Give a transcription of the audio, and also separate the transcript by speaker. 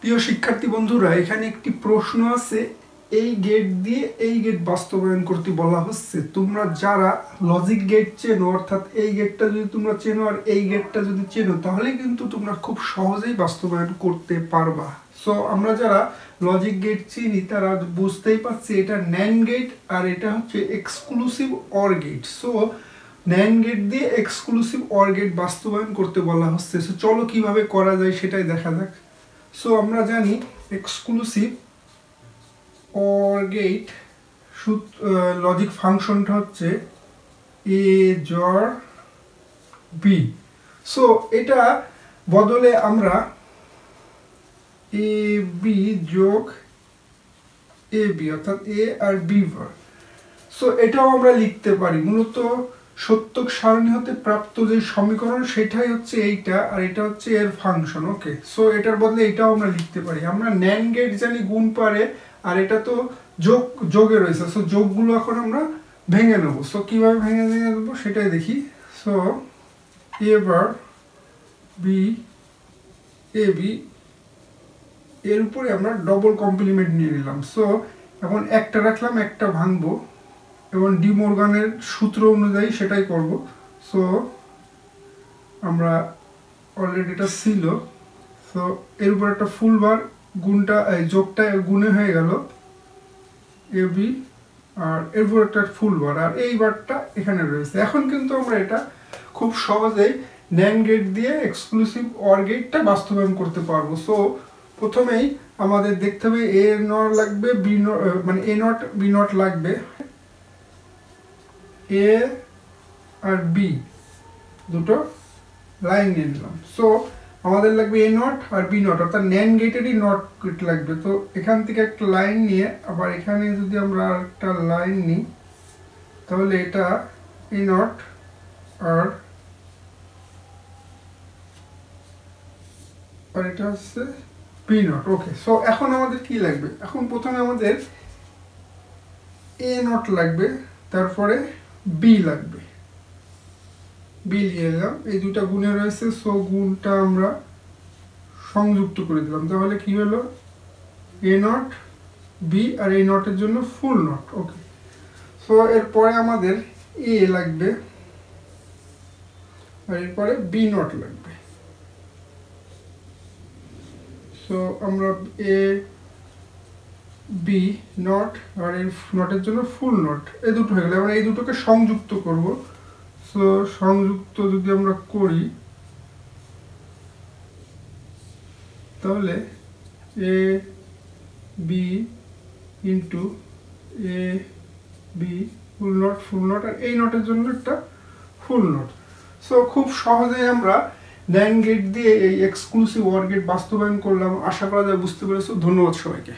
Speaker 1: প্রিয় শিক্ষার্থী বন্ধুরা, এখানে একটি প্রশ্ন আছে। এই গেট দিয়ে এই গেট বাস্তবায়ন করতে বলা হচ্ছে। তোমরা যারা লজিক গেট চেনো, অর্থাৎ এই গেটটা যদি তোমরা চেনো আর এই গেটটা যদি চেনো, তাহলে কিন্তু তোমরা খুব সহজেই বাস্তবায়ন করতে পারবা। সো আমরা যারা লজিক গেট চিনি তারা বুঝতেই পারছি এটা ন্যান্ড গেট আর এটা হচ্ছে exclusive or gate. So NAND gate দিয়ে এক্সক্লুসিভ অর গেট বাস্তবায়ন করতে বলা হচ্ছে। সো চলো কিভাবে করা যায় সেটাই দেখা যাক। সো আমরা জানি এক্সক্লুসিভ অর গেট লজিক ফাংশনটা হচ্ছে এ জর বি। সো এটা বদলে আমরা এ বি যোগ এ বি অর্থাৎ এ আর বি ভার। সো এটাও আমরা লিখতে পারি মূলত সত্যক সারণী হতে প্রাপ্ত যে সমীকরণ সেটাই হচ্ছে এইটা, আর এটা হচ্ছে এর ফাংশন। ওকে, সো এটার বদলে এটাও আমরা লিখতে পারি। আমরা ন্যান্ড গেট জানি গুণ পারে, আর এটা তো যোগে রয়েছে। সো যোগগুলো এখন আমরা ভেঙে নেব। সো কিভাবে ভেঙে দেবো সেটাই দেখি। সো এবার বি এ বি এর উপরে আমরা ডবল কমপ্লিমেন্ট নিয়ে নিলাম। সো এখন একটা রাখলাম, একটা ভাঙবো এবং ডি মর্গানের সূত্র অনুযায়ী সেটাই করব। সো আমরা অলরেডি এটা ছিল। সো এর উপর একটা ফুল বার, গুণটা যোগটা গুণে হয়ে গেল এ বি, আর এর উপর একটা ফুল বার, আর এই বারটা এখানে রয়েছে। এখন কিন্তু আমরা এটা খুব সহজেই ন্যান্ড গেট দিয়ে এক্সক্লুসিভ অর গেটটা বাস্তবায়ন করতে পারবো। সো প্রথমেই আমাদের দেখতে হবে এ নট লাগবে, বি নট মানে এ নট বি নট লাগবে, এ আর বি দুটো লাইন নিয়ে নিলাম। সো আমাদের লাগবে এ নট আর বি নট, অর্থাৎ ন্যান্ড গেটেরই নট গেট লাগবে। তো এখান থেকে একটা লাইন নিয়ে আবার এখানে যদি আমরা একটা লাইন নিই, তাহলে এটা এ নট আর এটা হচ্ছে বি নট। ওকে, সো এখন আমাদের কি লাগবে? এখন প্রথমে আমাদের এ নট লাগবে, তারপরে বি লাগবে, বি লিখে দিলাম। এই দুটা গুণে রয়েছে, সো গুণটা আমরা সংযুক্ত করে দিলাম। তাহলে কি হলো? এ নট বি আর এই নটের জন্য ফুল নট। ওকে, সো এরপরে আমাদের এ লাগবে আর এরপরে বি নট লাগবে। সো আমরা এ বি নট আর এই নটের জন্য ফুল নট, এই দুটো হয়ে গেলে আমরা এই দুটোকে সংযুক্ত করব। সো সংযুক্ত যদি আমরা করি তাহলে A B into A B full not আর এই নটের জন্য একটা ফুল নট। সো খুব সহজেই আমরা ন্যান্ড গেট দিয়ে এই এক্সক্লুসিভ অর গেট বাস্তবায়ন করলাম। আশা করা যায় বুঝতে পেরেছো। ধন্যবাদ সবাইকে।